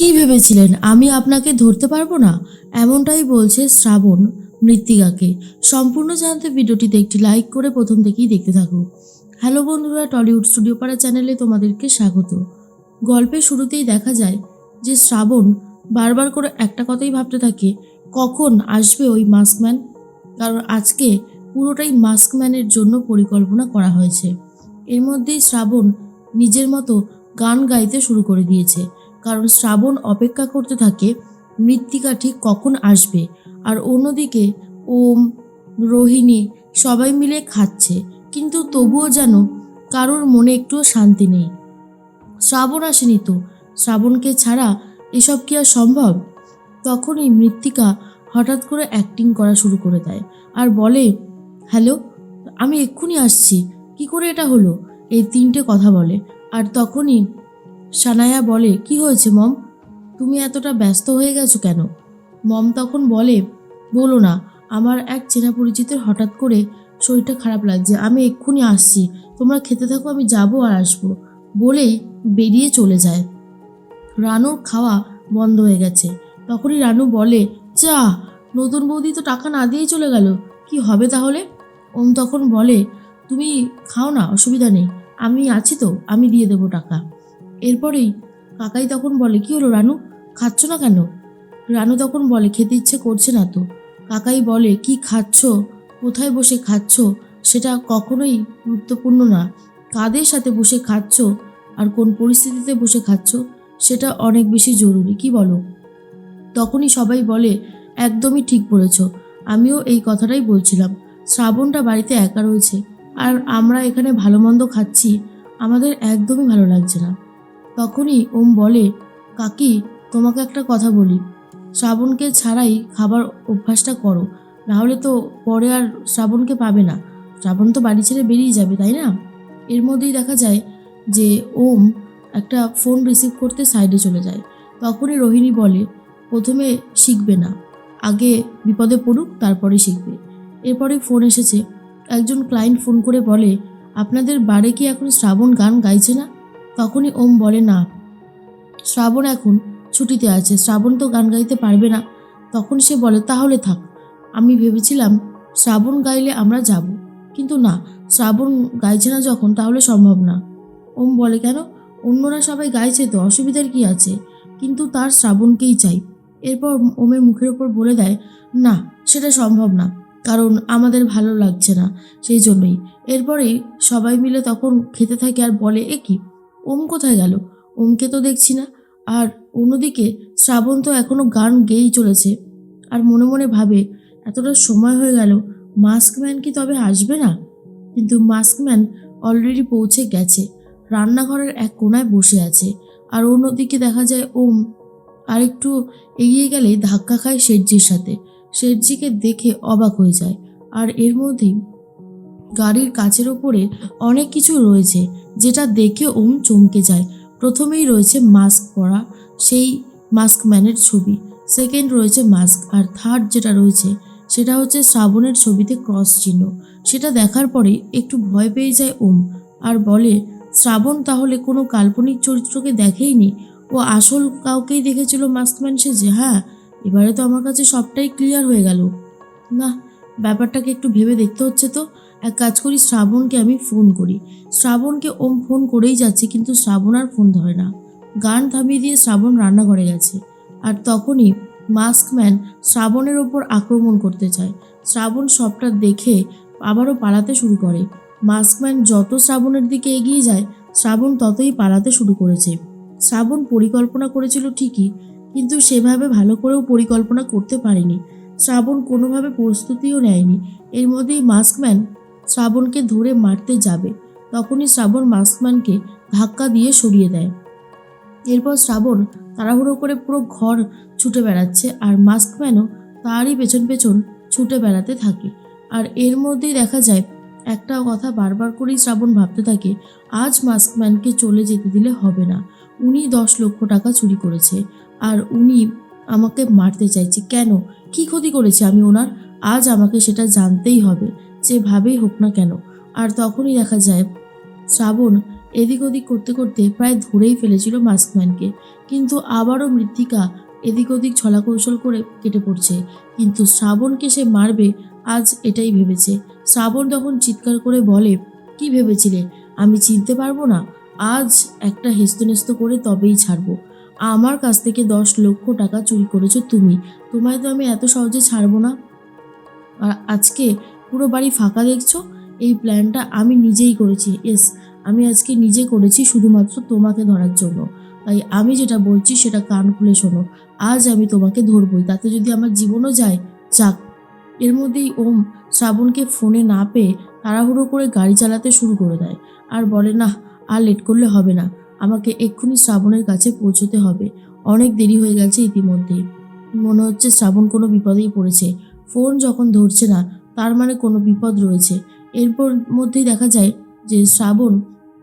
কি ভেবেছিলেন আমি আপনাকে ধরতে পারবো না? এমনটাই বলছে শ্রাবণ মৃত্তিকাকে। সম্পূর্ণ জানতে ভিডিওটিতে একটি লাইক করে প্রথম থেকেই দেখতে থাকো। হ্যালো বন্ধুরা, টলিউড স্টুডিও পাড়া চ্যানেলে তোমাদেরকে স্বাগত। গল্পের শুরুতেই দেখা যায় যে শ্রাবণ বারবার করে একটা কথাই ভাবতে থাকে, কখন আসবে ওই মাস্কম্যান। কারণ আজকে পুরোটাই মাস্কম্যানের জন্য পরিকল্পনা করা হয়েছে। এর মধ্যেই শ্রাবণ নিজের মতো গান গাইতে শুরু করে দিয়েছে। কারণ শ্রাবণ অপেক্ষা করতে থাকে মৃত্তিকা ঠিক কখন আসবে। আর অন্যদিকে ওম, রোহিণী সবাই মিলে খাচ্ছে, কিন্তু তবুও যেন কারোর মনে একটুও শান্তি নেই। শ্রাবণ আসেনি তো, শ্রাবণকে ছাড়া এসব কি আর সম্ভব? তখনই মৃত্তিকা হঠাৎ করে অ্যাক্টিং করা শুরু করে দেয় আর বলে, হ্যালো, আমি এক্ষুনি আসছি। কি করে এটা হলো? এই তিনটে কথা বলে। আর তখনই সানায়া বলে, কি হয়েছে মম, তুমি এতটা ব্যস্ত হয়ে গেছো কেন? মম তখন বলে, বলো না, আমার এক চেনা পরিচিতের হঠাৎ করে শরীরটা খারাপ লাগছে, আমি এক্ষুনি আসছি, তোমরা খেতে থাকো, আমি যাবো আর আসবো। বলেই বেরিয়ে চলে যায়। রানুর খাওয়া বন্ধ হয়ে গেছে। তখনই রানু বলে, যা, নতুন বৌদি তো টাকা না দিয়েই চলে গেল, কি হবে তাহলে? ওম তখন বলে, তুমি খাও না, অসুবিধা নেই, আমি আছি তো, আমি দিয়ে দেবো টাকা। এরপরেই কাকাই তখন বলে, কি হলো রানু, খাচ্ছ না কেন? রানু তখন বলে, খেতে ইচ্ছে করছে না তো। কাকাই বলে, কি খাচ্ছ, কোথায় বসে খাচ্ছ, সেটা কখনোই গুরুত্বপূর্ণ না। কাদের সাথে বসে খাচ্ছ আর কোন পরিস্থিতিতে বসে খাচ্ছ সেটা অনেক বেশি জরুরি, কি বলো? তখনই সবাই বলে, একদমই ঠিক বলেছ, আমিও এই কথাটাই বলছিলাম। শ্রাবণটা বাড়িতে একা রয়েছে আর আমরা এখানে ভালো মন্দ খাচ্ছি, আমাদের একদমই ভালো লাগছে না। তখনই ওম বলে, কাকি, তোমাকে একটা কথা বলি, শ্রাবণকে ছাড়াই খাবার অভ্যাসটা করো, নাহলে তো পরে আর শ্রাবণকে পাবে না। শ্রাবণ তো বাড়ি ছেড়ে বেরিয়ে যাবে, তাই না? এর মধ্যেই দেখা যায় যে ওম একটা ফোন রিসিভ করতে সাইডে চলে যায়। তখনই রোহিণী বলে, প্রথমে শিখবে না, আগে বিপদে পড়ুক তারপরে শিখবে। এরপরে ফোন এসেছে, একজন ক্লায়েন্ট ফোন করে বলে, আপনাদের বারে কি এখন শ্রাবণ গান গাইছে না? তখনই ওম বলে, না, শ্রাবণ এখন ছুটিতে আছে, শ্রাবণ তো গান গাইতে পারবে না। তখন সে বলে, তাহলে থাক, আমি ভেবেছিলাম শ্রাবণ গাইলে আমরা যাব, কিন্তু না, শ্রাবণ গাইছে না যখন, তাহলে সম্ভব না। ওম বলে, কেন, অন্যরা সবাই গাইছে তো, অসুবিধার কি আছে? কিন্তু তার শ্রাবণকেই চাই। এরপর ওমের মুখের ওপর বলে দেয়, না, সেটা সম্ভব না, কারণ আমাদের ভালো লাগছে না, সেই জন্যই। এরপরেই সবাই মিলে তখন খেতে থাকে আর বলে, এ কি, ওম কোথায় গেল, ওমকে তো দেখছি না। আর অন্যদিকে শ্রাবণ তো এখনও গান গেয়েই চলেছে। আর মনে মনে ভাবে, এতটা সময় হয়ে গেল, মাস্কম্যান কি তবে আসবে না? কিন্তু মাস্কম্যান অলরেডি পৌঁছে গেছে, রান্নাঘরের এক কোণায় বসে আছে। আর অন্যদিকে দেখা যায় ওম আরেকটু এগিয়ে গেলেই ধাক্কা খায় শেঠজির সাথে। শেঠজিকে দেখে অবাক হয়ে যায়। আর এর মধ্যেই গাড়ির কাচের ওপরে অনেক কিছু রয়েছে, যেটা দেখে ওম চমকে যায়। প্রথমেই রয়েছে মাস্ক পরা সেই মাস্কম্যানের ছবি, সেকেন্ড রয়েছে মাস্ক, আর থার্ড যেটা রয়েছে সেটা হচ্ছে শ্রাবণের ছবিতে ক্রস চিহ্ন। সেটা দেখার পরে একটু ভয় পেয়ে যায় ওম আর বলে, শ্রাবণ তাহলে কোনো কাল্পনিক চরিত্রকে দেখেইনি, ও আসল কাউকেই দেখেছিল মাস্কম্যান সেজে। হ্যাঁ, এবারে তো আমার কাছে সবটাই ক্লিয়ার হয়ে গেল। না, ব্যাপারটাকে একটু ভেবে দেখতে হচ্ছে তো। এক কাজ করি, শ্রাবণকে আমি ফোন করি। শ্রাবণকে ওম ফোন করেই যাচ্ছে, কিন্তু শ্রাবণ আর ফোন ধরে না। গান থামিয়ে দিয়ে শ্রাবণ রান্নাঘরে গেছে। আর তখনই মাস্কম্যান শ্রাবণের ওপর আক্রমণ করতে চায়। শ্রাবণ সবটা দেখে আবারও পালাতে শুরু করে। মাস্কম্যান যত শ্রাবণের দিকে এগিয়ে যায়, শ্রাবণ ততই পালাতে শুরু করেছে। শ্রাবণ পরিকল্পনা করেছিল ঠিকই, কিন্তু সেভাবে ভালো করেও পরিকল্পনা করতে পারেনি। শ্রাবণ কোনোভাবে প্রস্তুতিও নেয়নি। এর মধ্যেই মাস্কম্যান শ্রাবণকে ধরে মারতে যাবে। তখনই শ্রাবণ মাস্কম্যানকে ধাক্কা দিয়ে সরিয়ে দেয়। এরপর শ্রাবণ তাড়াহুড়ো করে পুরো ঘর ছুটে বেড়াচ্ছে, আর মাস্কম্যানও তারই পেছন পেছন ছুটে বেড়াতে থাকে। আর এর মধ্যেই দেখা যায় একটা কথা বারবার করেই শ্রাবণ ভাবতে থাকে, আজ মাস্কম্যানকে চলে যেতে দিলে হবে না। উনি 10 লক্ষ টাকা চুরি করেছে, আর উনি আমাকে মারতে চাইছে কেন? কি ক্ষতি করেছে আমি ওনার? আজ আমাকে সেটা জানতেই হবে, যেভাবেই হোক না কেন। আর তখনই দেখা যায় শ্রাবণ এদিক ওদিক করতে করতে প্রায় ধরেই ফেলেছিল মাস্কম্যানকে, কিন্তু আবারও মৃত্তিকা এদিক ওদিক ছলাকৌশল করে কেটে পড়ছে। কিন্তু শ্রাবণকে সে মারবে আজ, এটাই ভেবেছে। শ্রাবণ তখন চিৎকার করে বলে, কি ভেবেছিলে আমি চিনতে পারবো না? আজ একটা হেস্তনেস্ত করে তবেই ছাড়বো। আমার কাছ থেকে 10 লক্ষ টাকা চুরি করেছো তুমি, তোমায় তো আমি এত সহজে ছাড়বো না। আর আজকে পুরো বাড়ি ফাঁকা দেখছো, এই প্ল্যানটা আমি নিজেই করেছি। এস, আমি আজকে নিজে করেছি শুধুমাত্র তোমাকে ধরার জন্য। তাই আমি যেটা বলছি সেটা কান খুলে শোনো। আজ আমি তোমাকে ধরবই, তাতে যদি আমার জীবনও যায় যাক। এর মধ্যেই ওম শ্রাবণকে ফোনে না পেয়ে তাড়াহুড়ো করে গাড়ি চালাতে শুরু করে দেয় আর বলে, না আর লেট করলে হবে না, আমাকে এক্ষুনি শ্রাবণের কাছে পৌঁছতে হবে। অনেক দেরি হয়ে গেছে ইতিমধ্যেই। মনে হচ্ছে শ্রাবণ কোনো বিপদেই পড়েছে। ফোন যখন ধরছে না তার মানে কোনো বিপদ রয়েছে। এরপর মধ্যেই দেখা যায় যে শ্রাবণ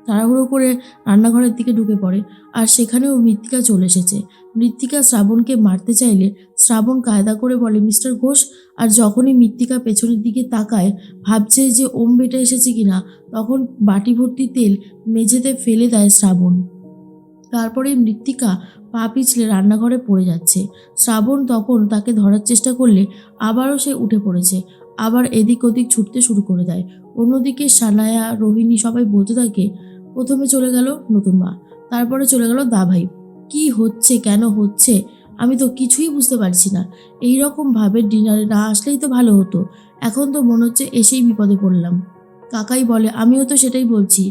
তাড়াহুড়ো করে রান্নাঘরের দিকে ঢুকে পড়ে, আর সেখানেও মৃত্তিকা চলে এসেছে। মৃত্তিকা শ্রাবণকে মারতে চাইলে শ্রাবণ কায়দা করে বলে, মিস্টার ঘোষ। আর যখনই মৃত্তিকা পেছনের দিকে তাকায়, ভাবছে যে ওম বেটা এসেছে কিনা, তখন বাটি ভর্তি তেল মেঝেতে ফেলে দেয় শ্রাবণ। তারপরে মৃত্তিকা পা পিছলে রান্নাঘরে পড়ে যাচ্ছে। শ্রাবণ তখন তাকে ধরার চেষ্টা করলে আবারও সে উঠে পড়েছে, আবার এদিক ওদিক ছুটতে শুরু করে দেয়। অন্যদিকে সানায়া, রোহিণী সবাই বলতে থাকে, প্রথমে চলে গেল নতুন মা, তারপরে চলে গেল দাভাই। কি হচ্ছে, কেন হচ্ছে, আমি তো কিছুই বুঝতে পারছি না। এই রকম ভাবে ডিনারে না আসলেই তো ভালো হতো, এখন তো মনে হচ্ছে এসেই বিপদে পড়লাম। কাকাই বলে, আমিও তো সেটাই বলছি,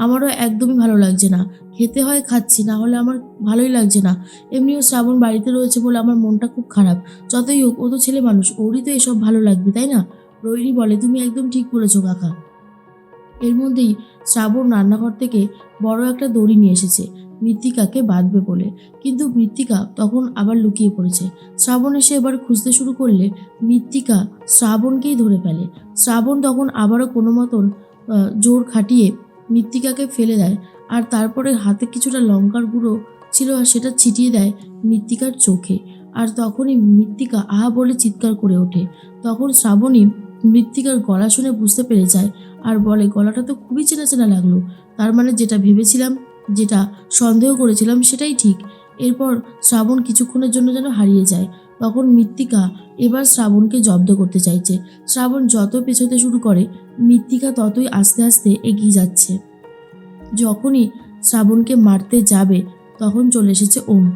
আমারও একদমই ভালো লাগছে না। খেতে হয় খাচ্ছি, না হলে আমার ভালোই লাগছে না। এমনিও শ্রাবণ বাড়িতে রয়েছে বলে আমার মনটা খুব খারাপ। যতই হোক ও তো ছেলে মানুষ, ওরই তো এসব ভালো লাগবে, তাই না? রোহিণী বলে, তুমি একদম ঠিক বলেছো কাকা। এর মধ্যেই শ্রাবণ রান্নাঘর থেকে বড় একটা দড়ি নিয়ে এসেছে মৃত্তিকাকে বাঁধবে বলে, কিন্তু মৃত্তিকা তখন আবার লুকিয়ে পড়েছে। শ্রাবণ এসে এবার খুঁজতে শুরু করলে মৃত্তিকা শ্রাবণকেই ধরে ফেলে। শ্রাবণ তখন আবারও কোনো মতন জোর খাটিয়ে মৃত্তিকাকে ফেলে দেয়, আর তারপরে হাতে কিছুটা লঙ্কার গুঁড়ো ছিল আর সেটা ছিটিয়ে দেয় মৃত্তিকার চোখে। আর তখনই মৃত্তিকা আহা বলে চিৎকার করে ওঠে। তখন শ্রাবণী মৃত্তিকার গলা শুনে বুঝতে পেরে যায় আর বলে, গলাটা তো খুবই চেনা চেনা লাগলো। তার মানে যেটা ভেবেছিলাম, যেটা সন্দেহ করেছিলাম সেটাই ঠিক। এরপর শ্রাবণ কিছুক্ষণের জন্য যেন হারিয়ে যায়। তখন মৃত্তিকা এবার শ্রাবণকে জব্দ করতে চাইছে। শ্রাবণ যত পেছোতে শুরু করে, মৃত্তিকা ততই আস্তে আস্তে এগিয়ে যাচ্ছে। যখনই শ্রাবণকে মারতে যাবে তখন চলে এসেছে ওম।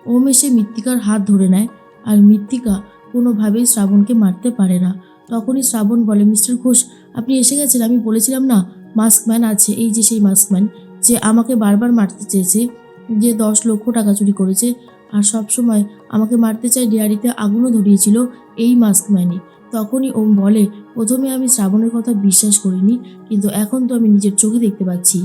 ওম এসে মৃত্তিকার হাত ধরে নেয়, আর মৃত্তিকা কোনোভাবেই শ্রাবণকে মারতে পারে না। তখনই শ্রাবণ বলে, মিস্টার ঘোষ আপনি এসে গেছেন, আমি বলেছিলাম না মাস্কম্যান আছে, এই যে সেই মাস্কম্যান যে আমাকে বারবার মারতে চেয়েছে, যে 10 লক্ষ টাকা চুরি করেছে, আর সব সময় আমাকে মারতে চাই, ডেয়ারিতে আগুনও ধরিয়েছিল, এই মাস্কম্যানই। তখনই ওম বলে, প্রথমে আমি শ্রাবণের কথা বিশ্বাস করিনি, কিন্তু এখন তো আমি নিজের চোখে দেখতে পাচ্ছি,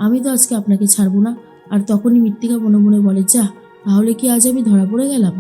আমি তো আজকে আপনাকে ছাড়বো না। আর তখনই মৃত্তিকা মনে মনে বলে, যা, তাহলে কি আজ আমি ধরা পড়ে গেলাম?